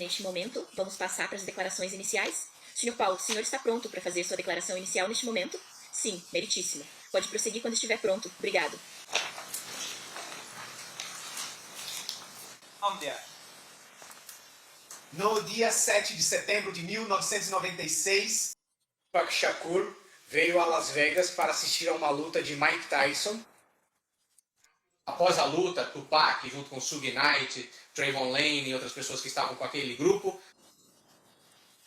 Neste momento, vamos passar para as declarações iniciais. Sr. Paulo, o senhor está pronto para fazer sua declaração inicial neste momento? Sim, meritíssimo. Pode prosseguir quando estiver pronto. Obrigado. No dia 7 de setembro de 1996, Tupac Shakur veio a Las Vegas para assistir a uma luta de Mike Tyson. Após a luta, Tupac, junto com Suge Knight, Trayvon Lane e outras pessoas que estavam com aquele grupo,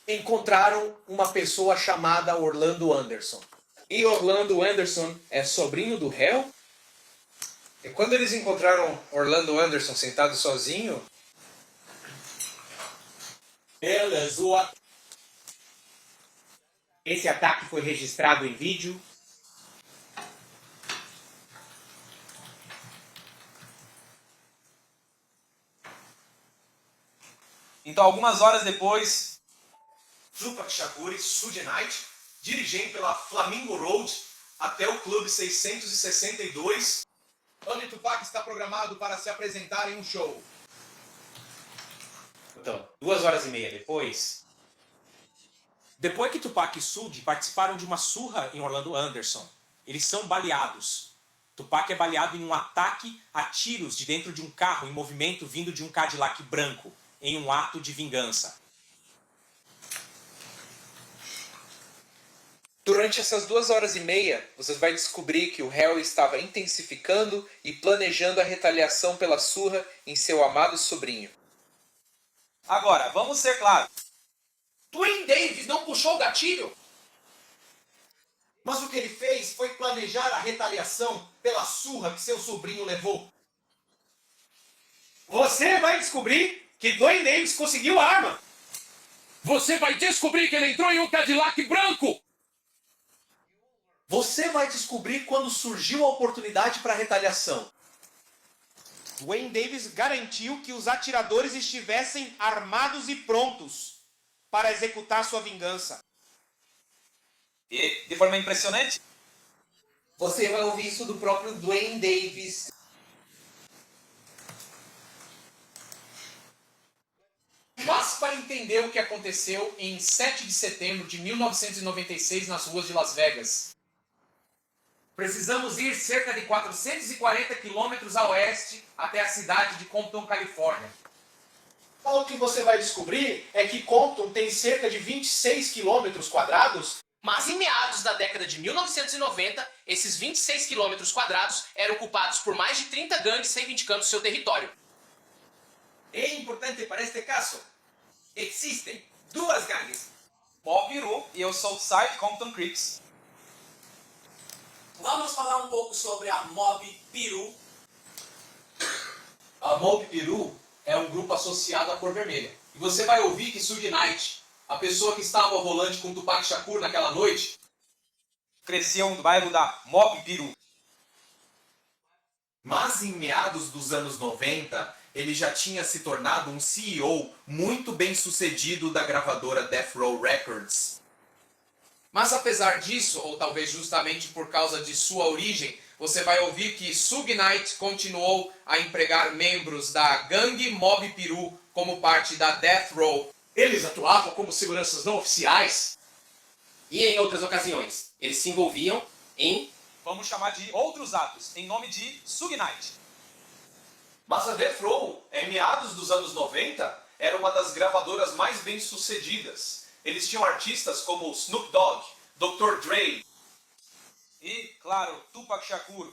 encontraram uma pessoa chamada Orlando Anderson. E Orlando Anderson é sobrinho do réu? E quando eles encontraram Orlando Anderson sentado sozinho, esse ataque foi registrado em vídeo. Então, algumas horas depois, Tupac Shakur e Suge Knight dirigem pela Flamingo Road até o Clube 662, onde Tupac está programado para se apresentar em um show. Então, 2 horas e meia depois que Tupac e Suge participaram de uma surra em Orlando Anderson, eles são baleados. Tupac é baleado em um ataque a tiros de dentro de um carro em movimento vindo de um Cadillac branco, em um ato de vingança. Durante essas 2 horas e meia, você vai descobrir que o réu estava intensificando e planejando a retaliação pela surra em seu amado sobrinho. agora, vamos ser claros. Duane Davis não puxou o gatilho. Mas o que ele fez foi planejar a retaliação pela surra que seu sobrinho levou. Você vai descobrir que Duane Davis conseguiu a arma. Você vai descobrir que ele entrou em um Cadillac branco! Você vai descobrir quando surgiu a oportunidade para a retaliação. Duane Davis garantiu que os atiradores estivessem armados e prontos para executar sua vingança. E, de forma impressionante, Você vai ouvir isso do próprio Duane Davis. Mas para entender o que aconteceu em 7 de setembro de 1996 nas ruas de Las Vegas, precisamos ir cerca de 440 quilômetros a oeste até a cidade de Compton, Califórnia. O que você vai descobrir é que Compton tem cerca de 26 quilômetros quadrados, mas em meados da década de 1990, esses 26 quilômetros quadrados eram ocupados por mais de 30 gangues reivindicando seu território. É importante para este caso, existem duas gangues. Mob Piru e o Southside Compton Crips. Vamos falar um pouco sobre a Mob Piru. A Mob Piru é um grupo associado à cor vermelha. E você vai ouvir que Suge Knight, a pessoa que estava ao volante com Tupac Shakur naquela noite, Cresceu no bairro da Mob Piru. mas em meados dos anos 90, ele já tinha se tornado um CEO muito bem sucedido da gravadora Death Row Records. Mas apesar disso, ou talvez justamente por causa de sua origem, você vai ouvir que Suge Knight continuou a empregar membros da gangue Mob Piru como parte da Death Row. Eles atuavam como seguranças não oficiais. E em outras ocasiões, eles se envolviam em... Vamos chamar de outros atos, em nome de Suge Knight. Mas a Death Row, em meados dos anos 90, era uma das gravadoras mais bem-sucedidas. Eles tinham artistas como Snoop Dogg, Dr. Dre. E, claro, Tupac Shakur.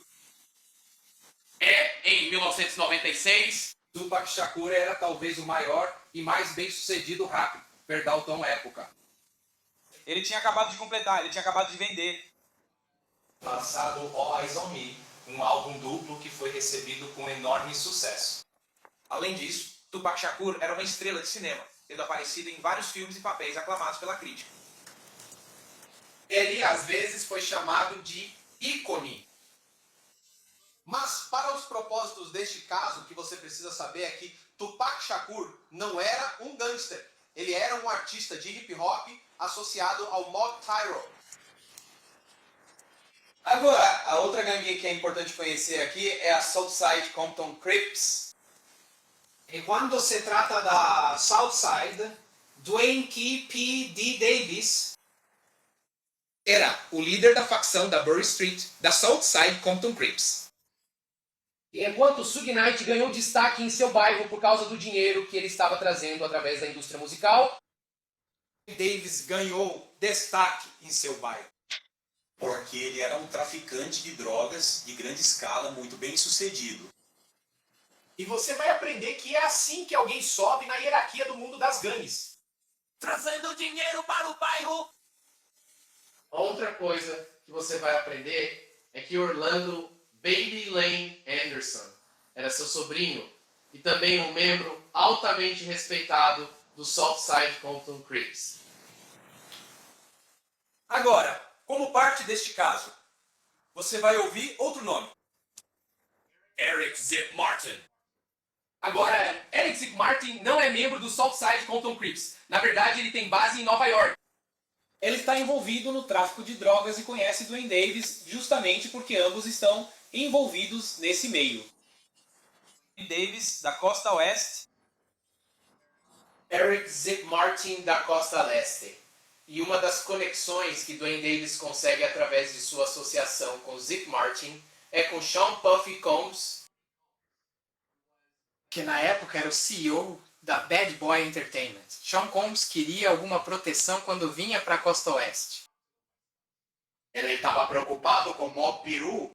Em 1996, Tupac Shakur era talvez o maior e mais bem-sucedido rap, Perdalton época. Ele tinha acabado de completar, ele tinha acabado de vender. lançado All Eyes on Me, um álbum duplo que foi recebido com enorme sucesso. Além disso, Tupac Shakur era uma estrela de cinema, tendo aparecido em vários filmes e papéis aclamados pela crítica. Ele às vezes foi chamado de ícone. Mas para os propósitos deste caso, o que você precisa saber é que Tupac Shakur não era um gangster. Ele era um artista de hip hop associado ao Mob Tyro. Agora, a outra gangue que é importante conhecer aqui é a Southside Compton Crips. E quando se trata da Southside, Dwayne Key P.D. Davis era o líder da facção da Bury Street, da Southside Compton Crips. E enquanto Suge Knight ganhou destaque em seu bairro por causa do dinheiro que ele estava trazendo através da indústria musical, Davis ganhou destaque em seu bairro. Porque ele era um traficante de drogas de grande escala, muito bem sucedido. E você vai aprender que é assim que alguém sobe na hierarquia do mundo das gangues. Trazendo dinheiro para o bairro. outra coisa que você vai aprender é que Orlando Baby Lane Anderson era seu sobrinho e também um membro altamente respeitado do Southside Compton Crips. Agora, como parte deste caso, você vai ouvir outro nome. Eric Zip Martin. Agora, Eric Zip Martin não é membro do Southside Compton Crips. Na verdade, ele tem base em Nova York. Ele está envolvido no tráfico de drogas e conhece Dwayne Davis justamente porque ambos estão envolvidos nesse meio. Davis, da costa oeste. Eric Zip Martin, da costa leste. E uma das conexões que Dwayne Davis consegue através de sua associação com Zip Martin é com Sean Puffy Combs, que na época era o CEO da Bad Boy Entertainment. Sean Combs queria alguma proteção quando vinha para a costa oeste. Ele estava preocupado com Mob Piru.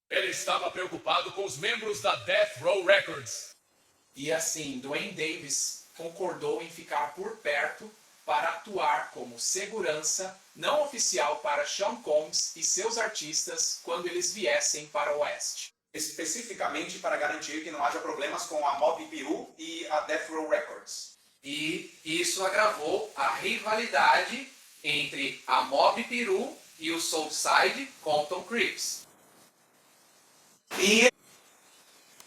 Ele estava preocupado com os membros da Death Row Records. E assim, Dwayne Davis concordou em ficar por perto para atuar como segurança não oficial para Sean Combs e seus artistas quando eles viessem para o oeste. Especificamente para garantir que não haja problemas com a Mob Piru e a Death Row Records. e isso agravou a rivalidade entre a Mob Piru e o Southside Compton Crips. E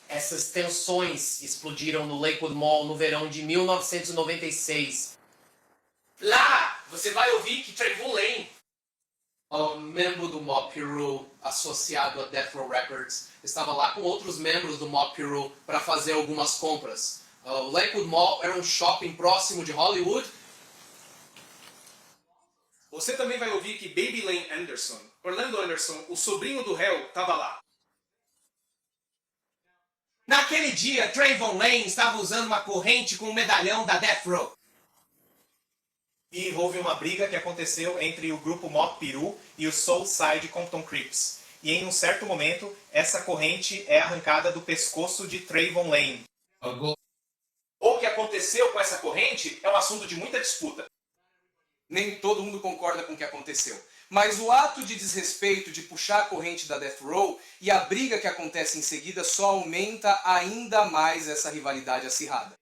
essas tensões explodiram no Lakewood Mall no verão de 1996. Lá, você vai ouvir que Trayvon Lane, Um membro do Mob Piru associado a Death Row Records estava lá com outros membros do Mob Piru para fazer algumas compras. O Lakewood Mall era um shopping próximo de Hollywood. Você também vai ouvir que Baby Lane Anderson, Orlando Anderson, o sobrinho do réu, estava lá. naquele dia, Trayvon Lane estava usando uma corrente com um medalhão da Death Row. E houve uma briga que aconteceu entre o grupo Mob Piru e o Southside Compton Crips. E em um certo momento, essa corrente é arrancada do pescoço de Trayvon Lane. O que aconteceu com essa corrente é um assunto de muita disputa. Nem todo mundo concorda com o que aconteceu. Mas o ato de desrespeito de puxar a corrente da Death Row e a briga que acontece em seguida só aumenta ainda mais essa rivalidade acirrada.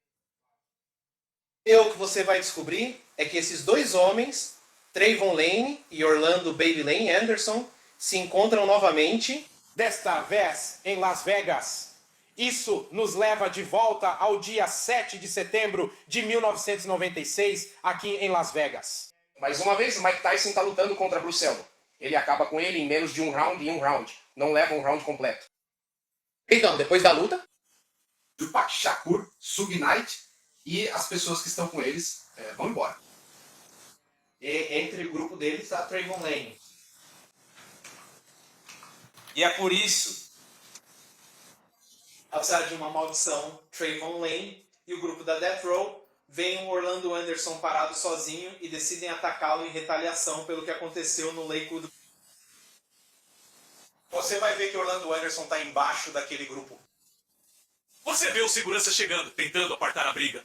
E o que você vai descobrir é que esses dois homens, Trayvon Lane e Orlando Baby Lane Anderson, se encontram novamente, desta vez em Las Vegas. Isso nos leva de volta ao dia 7 de setembro de 1996, aqui em Las Vegas. Mais uma vez, Mike Tyson está lutando contra Bruce Seldon. Ele acaba com ele em menos de um round. Não leva um round completo. Então, depois da luta, Tupac Shakur, Suge Knight e as pessoas que estão com eles vão embora. e entre o grupo deles está Trayvon Lane. E é por isso, Apesar de uma maldição, Trayvon Lane e o grupo da Death Row veem o Orlando Anderson parado sozinho e decidem atacá-lo em retaliação pelo que aconteceu no Lakewood. Você vai ver que Orlando Anderson está embaixo daquele grupo. Você vê o segurança chegando, tentando apartar a briga.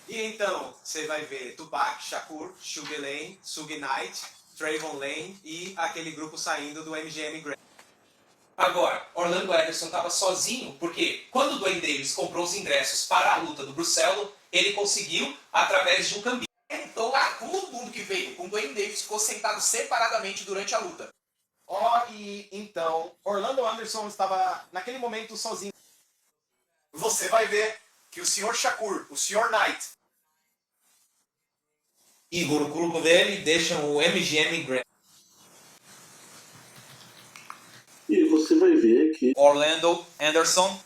E então, você vai ver Tupac Shakur, Suge Lane, Suge Knight, Trayvon Lane e aquele grupo saindo do MGM Grand. Agora, Orlando Anderson estava sozinho, porque quando Dwayne Davis comprou os ingressos para a luta do Bruce Seldon, ele conseguiu através de um cambista. Então, lá, todo mundo que veio com Dwayne Davis ficou sentado separadamente durante a luta. E então, Orlando Anderson estava naquele momento sozinho. Você vai ver que o Sr. Shakur, o Sr. Knight E o grupo dele deixam o MGM Grand. E você vai ver que Orlando Anderson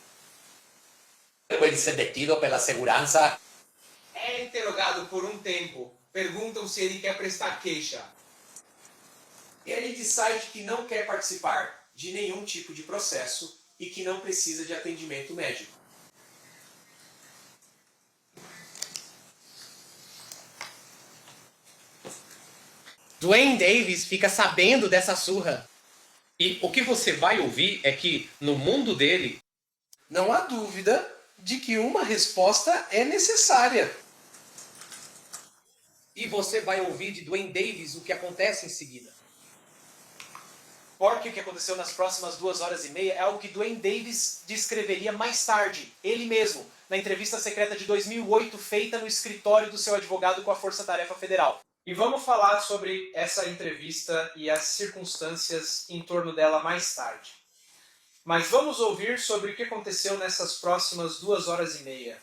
Puede ser detido pela segurança. É interrogado por um tempo. Perguntam se ele quer prestar queixa. Ele decide que não quer participar de nenhum tipo de processo e que não precisa de atendimento médico. Dwayne Davis fica sabendo dessa surra. E o que você vai ouvir é que, no mundo dele, Não há dúvida de que uma resposta é necessária. E você vai ouvir de Dwayne Davis o que acontece em seguida. Porque o que aconteceu nas próximas 2 horas e meia é algo que Dwayne Davis descreveria mais tarde, ele mesmo, na entrevista secreta de 2008 feita no escritório do seu advogado com a Força Tarefa Federal. E vamos falar sobre essa entrevista e as circunstâncias em torno dela mais tarde. Mas vamos ouvir sobre o que aconteceu nessas próximas 2 horas e meia.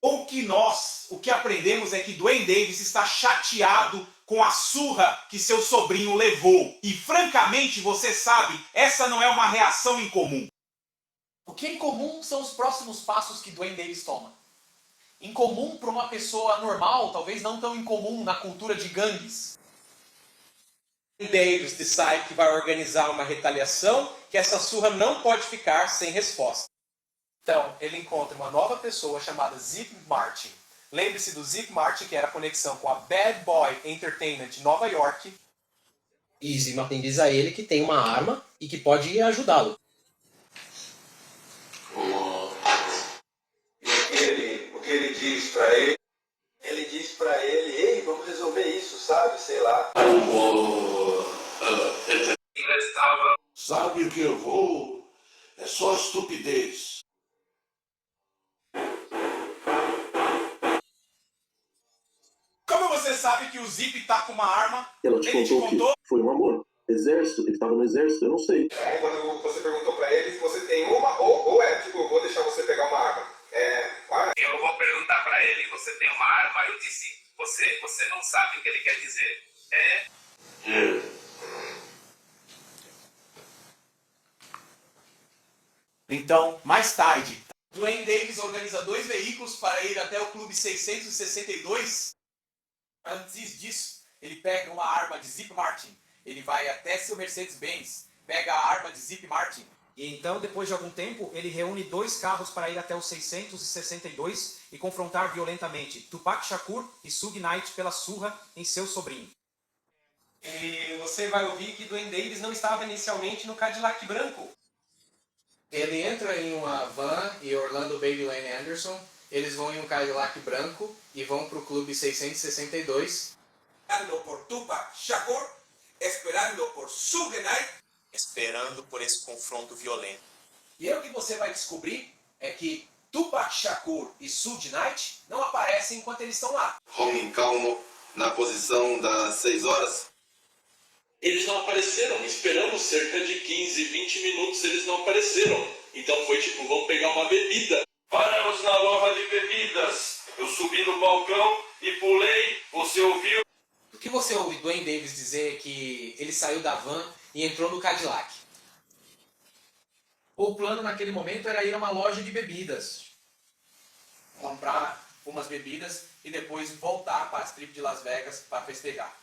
O que aprendemos é que Dwayne Davis está chateado com a surra que seu sobrinho levou. E francamente, você sabe, essa não é uma reação incomum. O que é incomum são os próximos passos que Dwayne Davis toma. Incomum para uma pessoa normal, talvez não tão incomum na cultura de gangues. Davis decide que vai organizar uma retaliação, que essa surra não pode ficar sem resposta. Então, ele encontra uma nova pessoa chamada Zip Martin. Lembre-se do Zip Martin, que era a conexão com a Bad Boy Entertainment de Nova York. E Zip Martin diz a ele que tem uma arma e que pode ajudá-lo. O que ele diz pra ele? Ele diz pra ele, ei, vamos resolver isso, sabe? Sei lá. Sabe o que eu vou? É só estupidez. Como você sabe que o Zip tá com uma arma? Ela te contou o quê? Foi um amor. Exército, ele estava no exército, eu não sei. Quando você perguntou pra ele se você tem uma, ou é tipo, vou deixar você pegar uma arma. Eu vou perguntar pra ele, você tem uma arma? Eu disse, você não sabe o que ele quer dizer. Então, mais tarde, Dwayne Davis organiza 2 veículos para ir até o Clube 662. Antes disso, ele pega uma arma de Zip Martin. Ele vai até seu Mercedes-Benz, pega a arma de Zip Martin. E então, depois de algum tempo, ele reúne 2 carros para ir até o 662 e confrontar violentamente Tupac Shakur e Suge Knight pela surra em seu sobrinho. E você vai ouvir que Dwayne Davis não estava inicialmente no Cadillac branco. Ele entra em uma van e Orlando Baby Lane Anderson, eles vão em um Cadillac branco e vão para o Clube 662. Esperando por Tupac Shakur, esperando por Suge Knight, esperando por esse confronto violento. E aí o que você vai descobrir é que Tupac Shakur e Suge Knight não aparecem enquanto eles estão lá. Homem calmo, na posição das 6 horas. Eles não apareceram, esperamos cerca de 15, 20 minutos, eles não apareceram. Então foi tipo, vamos pegar uma bebida. Paramos na loja de bebidas. Eu subi no balcão e pulei, você ouviu? O que você ouve Dwayne Davis dizer que ele saiu da van e entrou no Cadillac? O plano naquele momento era ir a uma loja de bebidas, Comprar umas bebidas e depois voltar para a Strip de Las Vegas para festejar.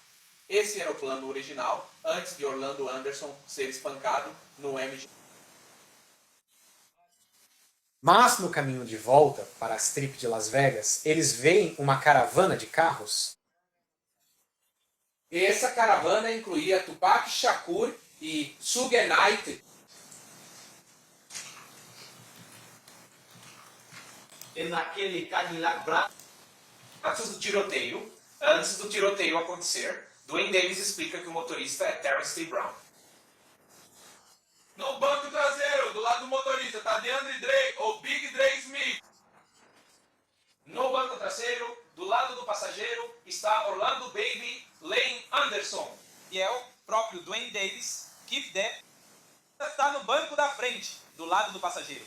Esse era o plano original, antes de Orlando Anderson ser espancado no MGM. Mas no caminho de volta para a Strip de Las Vegas, eles veem uma caravana de carros. E essa caravana incluía Tupac Shakur e Suge Knight. E naquele Cadillac branco. Antes do tiroteio acontecer, Dwayne Davis explica que o motorista é Terrence T. Brown. No banco traseiro, do lado do motorista, tá DeAndre Dre ou Big Dre Smith. No banco traseiro, do lado do passageiro, está Orlando Baby Lane Anderson. E é o próprio Dwayne Davis, Keith Depp, está no banco da frente, do lado do passageiro.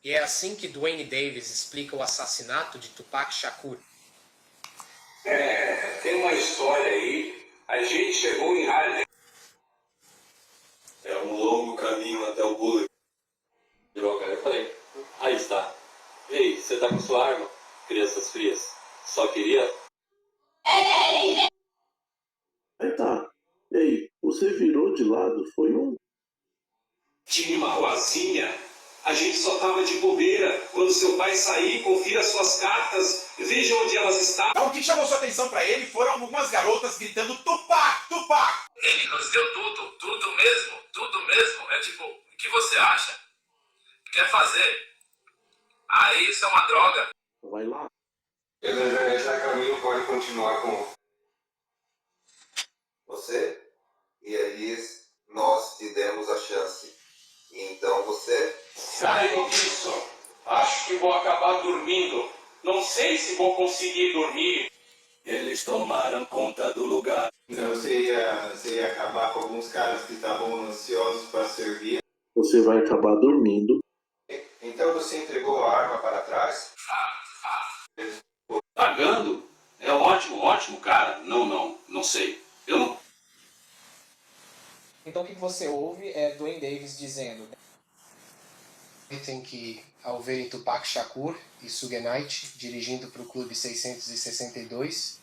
E é assim que Dwayne Davis explica o assassinato de Tupac Shakur. Tem uma história aí. A gente chegou em Harlem. É um longo caminho até o Bullet. Droga, eu falei. Aí está. Ei, você tá com sua arma? Crianças frias. Só queria... Aí tá. Ei, você virou de lado, foi um? Tinha uma ruazinha. A gente só tava de bobeira. Quando seu pai sair, confira suas cartas. Veja onde elas estavam. Então, o que chamou sua atenção pra ele foram algumas garotas gritando Tupac, Tupac. Ele nos deu tudo mesmo. É tipo, o que você acha? Quer fazer? Ah, isso é uma droga. Vai lá. Ele já caminho pode continuar com você e aí nós te demos a chance. Então você... Saiam disso. Acho que vou acabar dormindo. Não sei se vou conseguir dormir. Eles tomaram conta do lugar. Então você ia acabar com alguns caras que estavam ansiosos para servir. Você vai acabar dormindo. Então você entregou a arma para trás? Pagando? É ótimo, cara. Não sei. Eu não... Então o que você ouve é Dwayne Davis dizendo: tem que, ao verem Tupac Shakur e Suge Knight dirigindo para o Clube 662,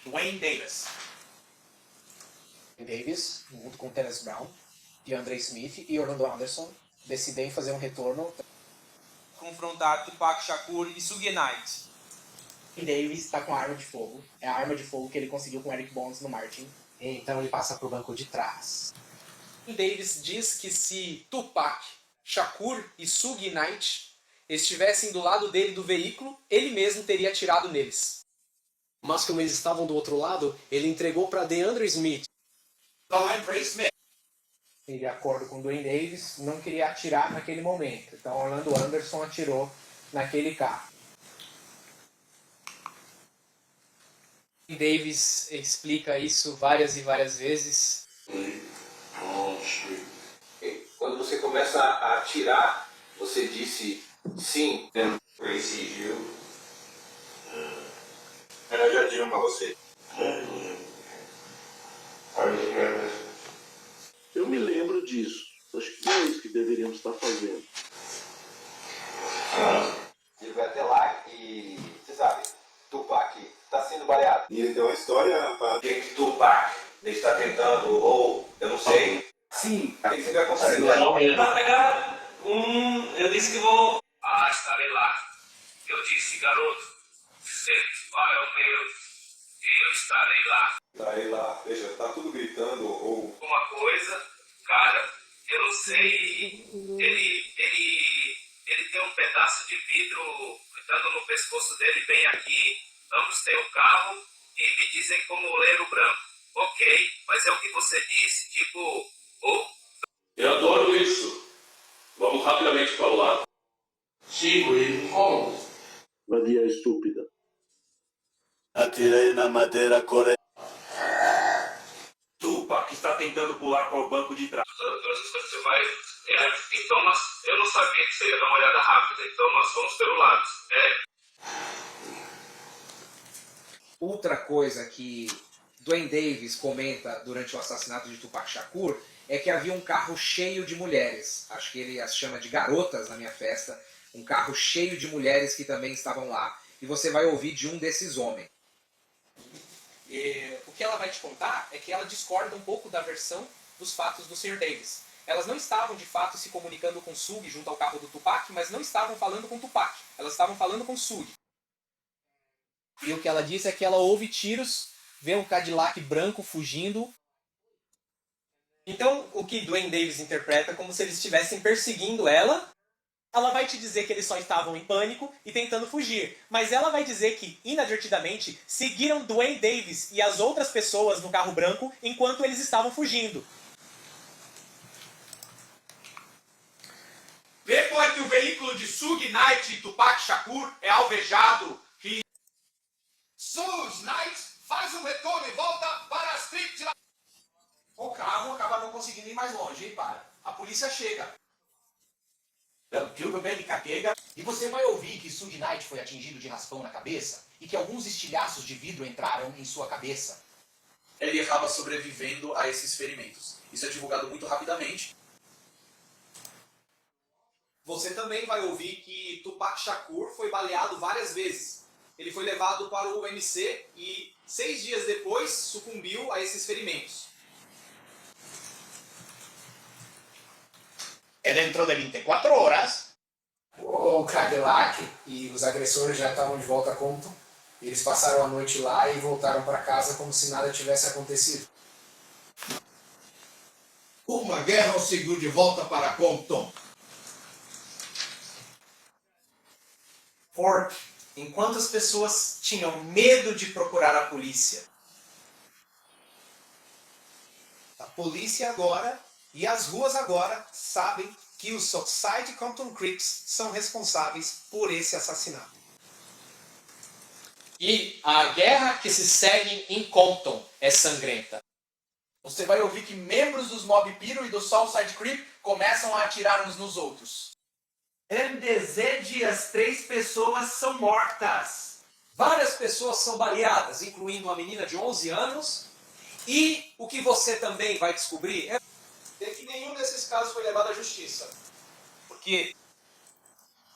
Dwayne Davis. Davis, junto com Terence Brown, DeAndre Smith e Orlando Anderson, decidem fazer um retorno. Confrontar Tupac Shakur e Suge Knight. E Davis está com a arma de fogo. É a arma de fogo que ele conseguiu com Eric Bones no Martin. Então ele passa para o banco de trás. Davis diz que se Tupac, Shakur e Suge Knight estivessem do lado dele do veículo, ele mesmo teria atirado neles. Mas como eles estavam do outro lado, ele entregou para DeAndre Smith. E de acordo com Dwayne Davis, não queria atirar naquele momento. Então Orlando Anderson atirou naquele carro. E Davis explica isso várias e várias vezes. Quando você começa a atirar, você disse sim. Tracy Hill. Eu já digo pra você. Eu me lembro disso. Acho que é isso que deveríamos estar fazendo. Ele vai até lá e, você sabe, Tupac está sendo baleado. E ele tem uma história para que Tupac está tentando, ou eu não sei. Sim, o que você vai conseguir lá? Vai pegar eu disse que vou... Ah, estarei lá. Eu disse, garoto, sente qual é o meu. Eu estarei lá. Estarei lá. Veja, tá tudo gritando, ou... Uma coisa, cara, eu não sei. Ele tem um pedaço de vidro dando no pescoço dele bem aqui. Ambos têm um carro e me dizem como oleiro branco. Ok, mas é o que você disse, tipo... Eu adoro isso. Vamos rapidamente para o lado. Sweet home. Vadia estúpida. Atirei na madeira coreana. Tupac está tentando pular para o banco de trás. Você vai... então eu não sabia que você ia dar uma olhada rápida, então nós vamos pelo lado. Outra coisa que Dwayne Davis comenta durante o assassinato de Tupac Shakur é que havia um carro cheio de mulheres. Acho que ele as chama de garotas na minha festa. Um carro cheio de mulheres que também estavam lá. E você vai ouvir de um desses homens. O que ela vai te contar é que ela discorda um pouco da versão dos fatos do Sr. Davis. Elas não estavam de fato se comunicando com Suge junto ao carro do Tupac, mas não estavam falando com Tupac. Elas estavam falando com Suge. E o que ela diz é que ela ouve tiros, vê um Cadillac branco fugindo. Então, o que Dwayne Davis interpreta é como se eles estivessem perseguindo ela. Ela vai te dizer que eles só estavam em pânico e tentando fugir. Mas ela vai dizer que, inadvertidamente, seguiram Dwayne Davis e as outras pessoas no carro branco enquanto eles estavam fugindo. Depois que o veículo de Suge Knight e Tupac Shakur é alvejado, Suge Knight faz um retorno e volta para a strip de... O carro acaba não conseguindo ir mais longe, hein, para. A polícia chega. E você vai ouvir que Suge Knight foi atingido de raspão na cabeça e que alguns estilhaços de vidro entraram em sua cabeça. ele acaba sobrevivendo a esses ferimentos. Isso é divulgado muito rapidamente. Você também vai ouvir que Tupac Shakur foi baleado várias vezes. Ele foi levado para o UMC e 6 dias depois sucumbiu a esses ferimentos. Dentro de 24 horas, O Cadillac e os agressores já estavam de volta a Compton. Eles passaram a noite lá e voltaram para casa como se nada tivesse acontecido. uma guerra o seguiu de volta para Compton. Porque, enquanto as pessoas tinham medo de procurar a polícia, a polícia agora e as ruas agora sabem que os Southside Compton Crips são responsáveis por esse assassinato. E a guerra que se segue em Compton é sangrenta. Você vai ouvir que membros dos Mob Piru e do Southside Creep começam a atirar uns nos outros. Em dias 3 pessoas são mortas. Várias pessoas são baleadas, incluindo uma menina de 11 anos. E o que você também vai descobrir é que nenhum desses casos foi levado à justiça.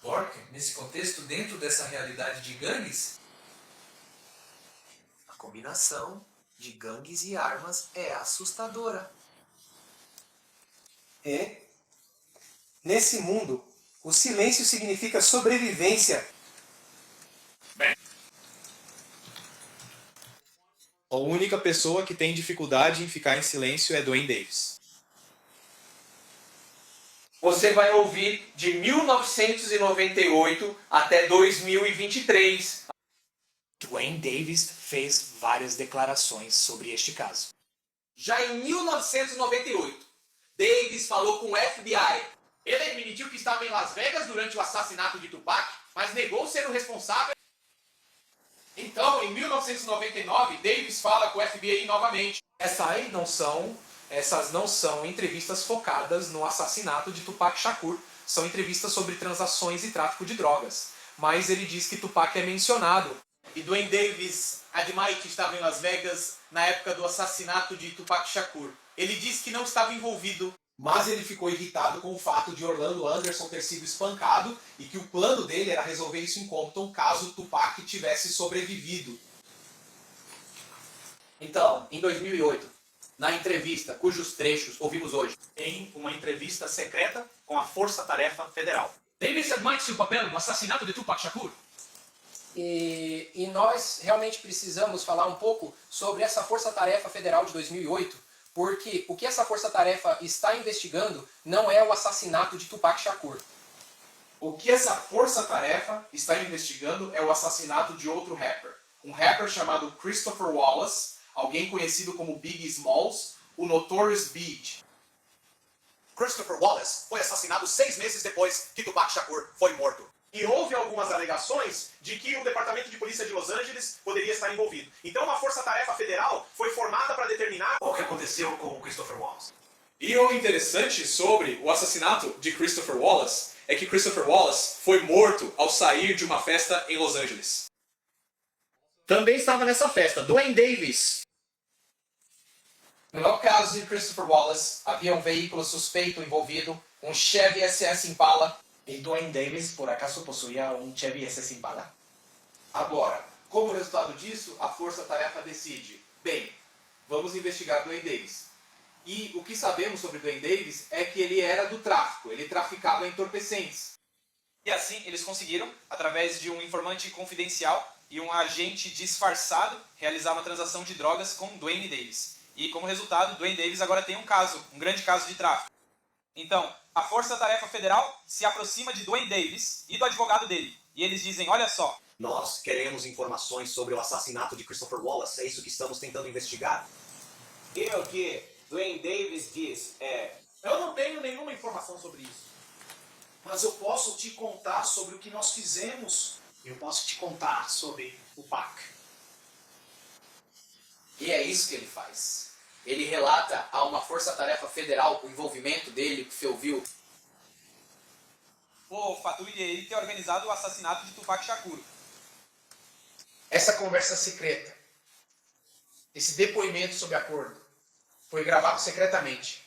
porque nesse contexto, dentro dessa realidade de gangues, a combinação de gangues e armas é assustadora. E, nesse mundo, o silêncio significa sobrevivência. A única pessoa que tem dificuldade em ficar em silêncio é Duane Davis. Você vai ouvir de 1998 até 2023. Duane Davis fez várias declarações sobre este caso. Já em 1998, Davis falou com o FBI. Ele admitiu que estava em Las Vegas durante o assassinato de Tupac, mas negou ser o responsável. Então, em 1999, Davis fala com o FBI novamente. Essas não são entrevistas focadas no assassinato de Tupac Shakur. São entrevistas sobre transações e tráfico de drogas. Mas ele diz que Tupac é mencionado. E Duane Davis admite que estava em Las Vegas na época do assassinato de Tupac Shakur. Ele diz que não estava envolvido, mas ele ficou irritado com o fato de Orlando Anderson ter sido espancado e que o plano dele era resolver isso em Compton caso Tupac tivesse sobrevivido. Então, em 2008, na entrevista cujos trechos ouvimos hoje, Em uma entrevista secreta com a Força Tarefa Federal. Davis admite seu papel no assassinato de Tupac Shakur. E nós realmente precisamos falar um pouco sobre essa Força Tarefa Federal de 2008, porque o que essa Força Tarefa está investigando não é o assassinato de Tupac Shakur. O que essa força-tarefa está investigando é o assassinato de outro rapper. Um rapper chamado Christopher Wallace, alguém conhecido como Biggie Smalls, o Notorious B.I.G. Christopher Wallace foi assassinado 6 meses depois que Tupac Shakur foi morto. E houve algumas alegações de que o Departamento de Polícia de Los Angeles poderia estar envolvido. Então uma força-tarefa federal foi formada para determinar o que aconteceu com o Christopher Wallace. E o interessante sobre o assassinato de Christopher Wallace é que Christopher Wallace foi morto ao sair de uma festa em Los Angeles. Também estava nessa festa Duane Davis. No caso de Christopher Wallace, havia um veículo suspeito envolvido, um Chevy SS Impala. E Duane Davis, por acaso, possuía um Chevy SS Impala? Agora, como resultado disso, a força-tarefa decide: bem, vamos investigar Duane Davis. E o que sabemos sobre Duane Davis é que ele era do tráfico, ele traficava entorpecentes. E assim eles conseguiram, através de um informante confidencial e um agente disfarçado, realizar uma transação de drogas com Duane Davis. E como resultado, Duane Davis agora tem um grande caso de tráfico. Então, a Força Tarefa Federal se aproxima de Duane Davis e do advogado dele. E eles dizem, olha só, Nós queremos informações sobre o assassinato de Christopher Wallace, é isso que estamos tentando investigar. E o que Duane Davis diz é: Eu não tenho nenhuma informação sobre isso. mas eu posso te contar sobre o que nós fizemos. Eu posso te contar sobre o PAC. E é isso que ele faz. Ele relata a uma força-tarefa federal o envolvimento dele, que você ouviu. o fato de ele ter organizado o assassinato de Tupac Shakur. Essa conversa secreta esse depoimento sob acordo, foi gravado secretamente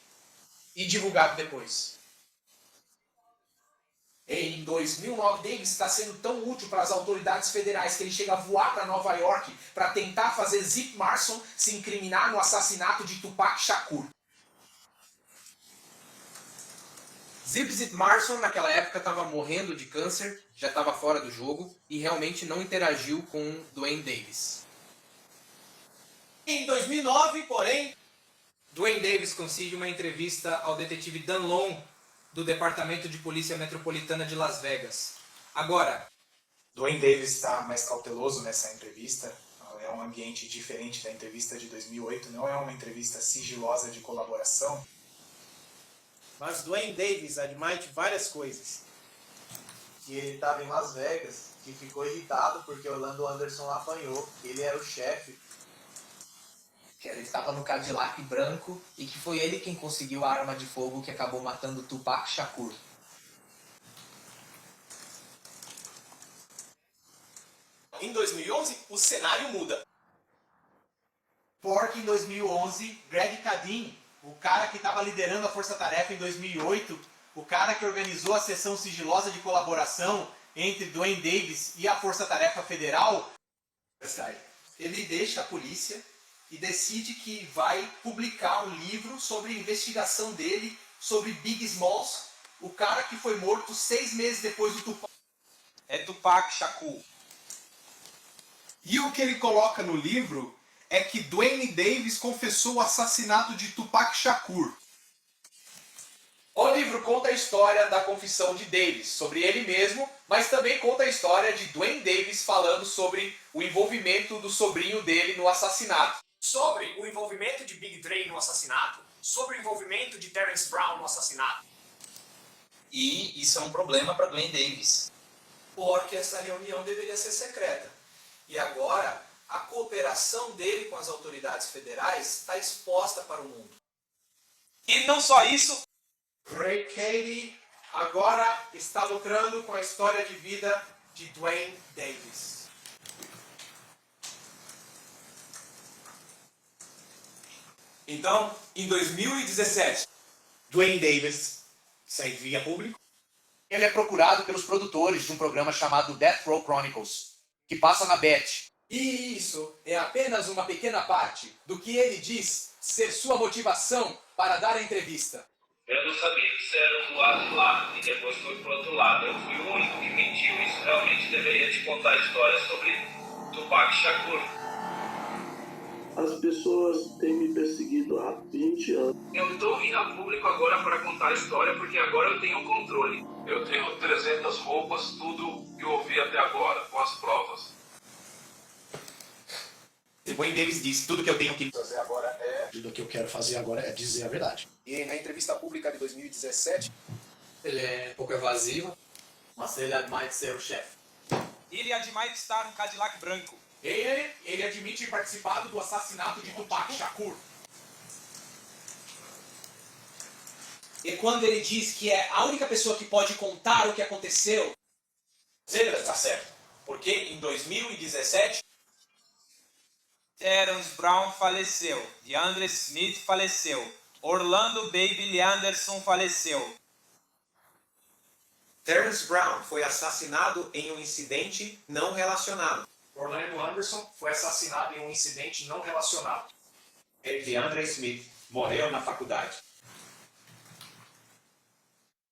e divulgado depois. Em 2009, Davis está sendo tão útil para as autoridades federais que ele chega a voar para Nova York para tentar fazer Zip Marson se incriminar no assassinato de Tupac Shakur. Zip Marson, naquela época, estava morrendo de câncer, já estava fora do jogo e realmente não interagiu com Duane Davis. Em 2009, porém, Duane Davis concede uma entrevista ao detetive Dan Long, do Departamento de Polícia Metropolitana de Las Vegas. Agora, Duane Davis está mais cauteloso nessa entrevista. É um ambiente diferente da entrevista de 2008. Não é uma entrevista sigilosa de colaboração. Mas Duane Davis admite várias coisas. Que ele estava em Las Vegas, que ficou irritado porque Orlando Anderson apanhou. Ele era o chefe. que ele estava no Cadillac branco e que foi ele quem conseguiu a arma de fogo que acabou matando Tupac Shakur. Em 2011, o cenário muda. Porque em 2011, Greg Kadin, o cara que estava liderando a Força Tarefa em 2008, o cara que organizou a sessão sigilosa de colaboração entre Duane Davis e a Força Tarefa Federal, ele deixa a polícia e decide que vai publicar um livro sobre a investigação dele sobre Biggie Smalls, o cara que foi morto 6 meses depois do Tupac. É Tupac Shakur. E o que ele coloca no livro é que Duane Davis confessou o assassinato de Tupac Shakur. O livro conta a história da confissão de Davis sobre ele mesmo, mas também conta a história de Duane Davis falando sobre o envolvimento do sobrinho dele no assassinato. Sobre o envolvimento de Big Dre no assassinato, sobre o envolvimento de Terrence Brown no assassinato. E isso é um problema para Duane Davis. Porque essa reunião deveria ser secreta. E agora, a cooperação dele com as autoridades federais está exposta para o mundo. E não só isso, Ray Cady agora está lucrando com a história de vida de Duane Davis. Então, em 2017, Duane Davis sai via público. Ele é procurado pelos produtores de um programa chamado Death Row Chronicles, que passa na BET. E isso é apenas uma pequena parte do que ele diz ser sua motivação para dar a entrevista. Eu não sabia que isso era do lado de lá, e depois fui pro outro lado. Eu fui o único que mentiu, isso realmente deveria te contar a história sobre Tupac Shakur. As pessoas têm me perseguido há 20 anos. Eu estou vindo a público agora para contar a história, porque agora eu tenho o controle. Eu tenho 300 roupas, tudo que eu ouvi até agora, com as provas. Duane Davis disse, tudo que eu tenho que fazer agora Tudo que eu quero fazer agora é dizer a verdade. E na entrevista pública de 2017, Ele é um pouco evasivo. mas ele admite ser o chefe. ele admite estar no Cadillac branco. Ele admite ter participado do assassinato de Tupac Shakur. E quando ele diz que é a única pessoa que pode contar o que aconteceu, ele está certo. Porque em 2017, Terrence Brown faleceu, DeAndre Smith faleceu, Orlando Baby Anderson faleceu. Terrence Brown foi assassinado em um incidente não relacionado. Orlando Anderson foi assassinado em um incidente não relacionado. DeAndre Smith morreu na faculdade.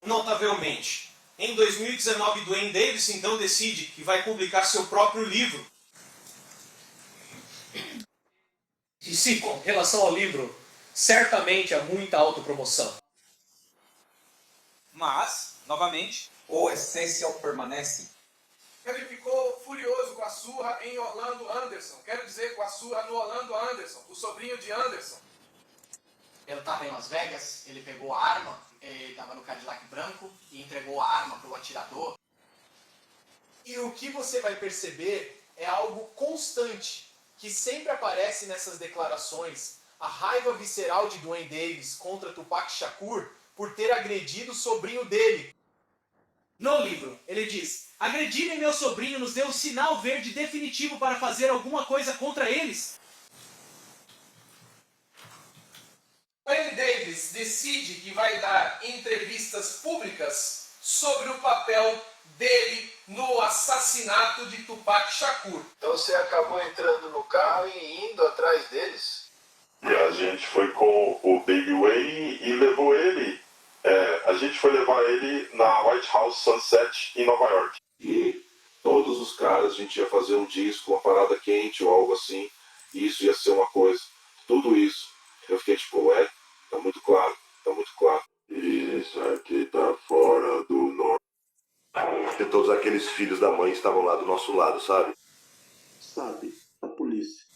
Notavelmente, em 2019, Duane Davis então decide que vai publicar seu próprio livro. e sim, com relação ao livro, certamente há muita autopromoção. Mas, novamente, o essencial permanece. Ele ficou furioso com a surra em Orlando Anderson. Quero dizer, com a surra no Orlando Anderson, o sobrinho de Anderson. Ele estava em Las Vegas, ele pegou a arma, ele estava no Cadillac branco e entregou a arma para o atirador. E o que você vai perceber é algo constante, que sempre aparece nessas declarações. A raiva visceral de Duane Davis contra Tupac Shakur por ter agredido o sobrinho dele. No livro, ele diz: agredirem meu sobrinho nos deu o sinal verde definitivo para fazer alguma coisa contra eles. Dwayne Davis decide que vai dar entrevistas públicas sobre o papel dele no assassinato de Tupac Shakur. Então você acabou entrando no carro e indo atrás deles? E a gente foi com o Baby Wayne e levou ele. A gente foi levar ele na White House Sunset em Nova York. E todos os caras, a gente ia fazer um disco, uma parada quente ou algo assim. E isso ia ser uma coisa. Tudo isso. Eu fiquei tipo, tá muito claro, tá muito claro. Isso aqui tá fora do norte. Porque todos aqueles filhos da mãe estavam lá do nosso lado, sabe? Sabe, a polícia.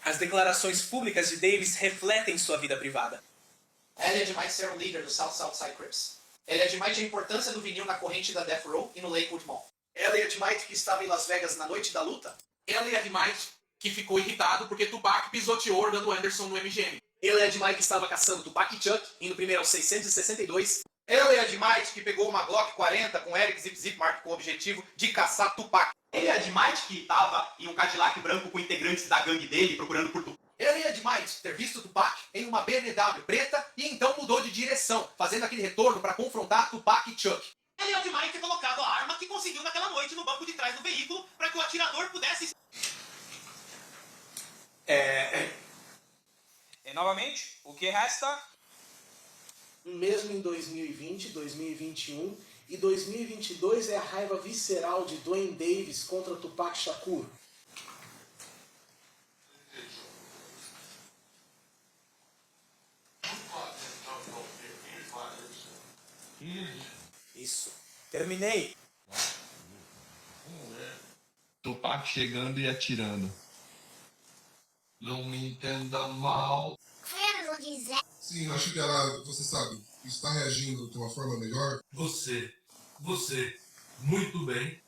As declarações públicas de Davis refletem sua vida privada. Elliot Might ser um líder do Southside Crips. Elliot Might a importância do vinil na corrente da Death Row e no Lakewood Mall. Elliot Might que estava em Las Vegas na noite da luta. Elliot Might que ficou irritado porque Tupac pisoteou Orlando Anderson no MGM. Elliot Might que estava caçando Tupac e Chuck, indo primeiro aos 662. Elliot Might que pegou uma Glock 40 com Eric Zip Zip Mark com o objetivo de caçar Tupac. Elliot Might que estava em um Cadillac branco com integrantes da gangue dele procurando por Tupac. Elliot Might ter visto Tupac em uma BMW preta e então mudou de direção, fazendo aquele retorno para confrontar Tupac e Chuck. Elliot Might ter colocado a arma que conseguiu naquela noite no banco de trás do veículo para que o atirador pudesse... E novamente, o que resta? Mesmo em 2020, 2021 e 2022 é a raiva visceral de Dwayne Davis contra Tupac Shakur. Isso. Terminei. Tupac chegando e atirando. Não me entenda mal. Sim, eu acho que ela, você sabe, está reagindo de uma forma melhor. Você, muito bem.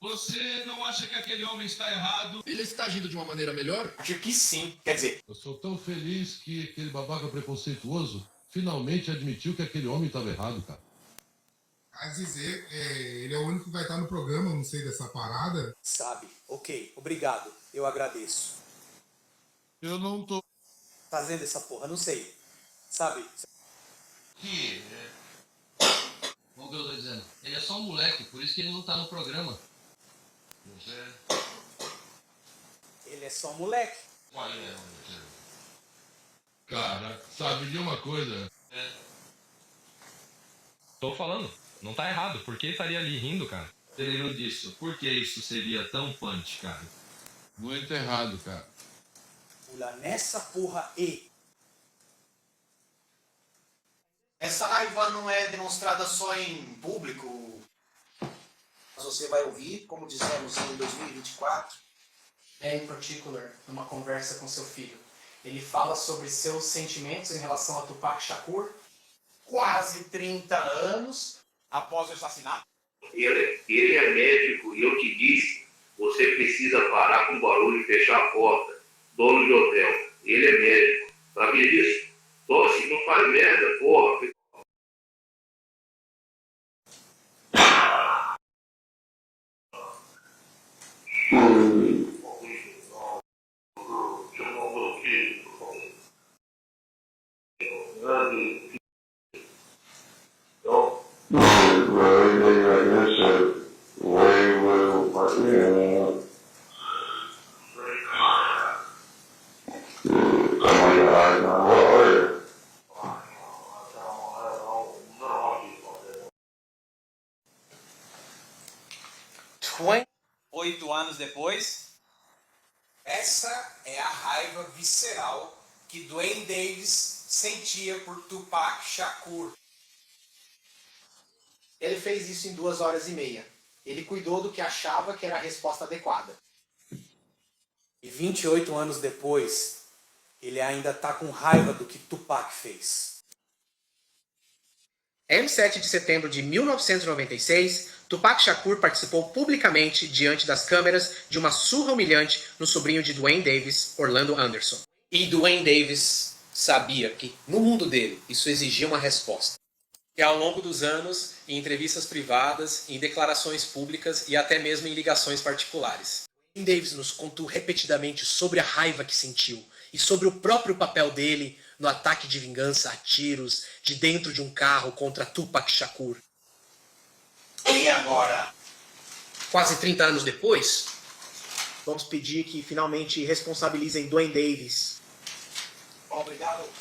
Você não acha que aquele homem está errado? Ele está agindo de uma maneira melhor? Acho que sim. Quer dizer, Eu sou tão feliz que aquele babaca preconceituoso finalmente admitiu que aquele homem estava errado, cara. A dizer, ele é o único que vai estar no programa, eu não sei dessa parada. Sabe, ok, obrigado, eu agradeço. Eu não tô... Fazendo essa porra, não sei. Sabe? Como que eu tô dizendo? Ele é só um moleque, por isso que ele não tá no programa. Ele é só um moleque. Cara, sabe de uma coisa? Tô falando, não tá errado, por que estaria ali rindo, cara? Ele não disse, por que isso seria tão punch, cara? Muito errado, cara. Pula nessa porra e... essa raiva não é demonstrada só em público. Você vai ouvir, como dizemos em 2024. In particular, numa conversa com seu filho. Ele fala sobre seus sentimentos em relação a Tupac Shakur. Quase 30 anos após o assassinato. Ele é médico e eu te disse, você precisa parar com o barulho e fechar a porta. Dono de hotel, ele é médico. Sabia disso? Tosse, não faz merda, porra. Oito anos depois, Essa é a raiva visceral que Dwayne Davis sentia por Tupac Shakur. Ele fez isso em 2 horas e meia. Ele cuidou do que achava que era a resposta adequada. E 28 anos depois, ele ainda tá com raiva do que Tupac fez. Em 7 de setembro de 1996, Tupac Shakur participou publicamente diante das câmeras de uma surra humilhante no sobrinho de Dwayne Davis, Orlando Anderson. E Dwayne Davis sabia que, no mundo dele, isso exigia uma resposta. E ao longo dos anos, em entrevistas privadas, em declarações públicas e até mesmo em ligações particulares, Dwayne Davis nos contou repetidamente sobre a raiva que sentiu e sobre o próprio papel dele no ataque de vingança a tiros de dentro de um carro contra Tupac Shakur. E agora? Quase 30 anos depois, vamos pedir que finalmente responsabilizem Dwayne Davis. Obrigado,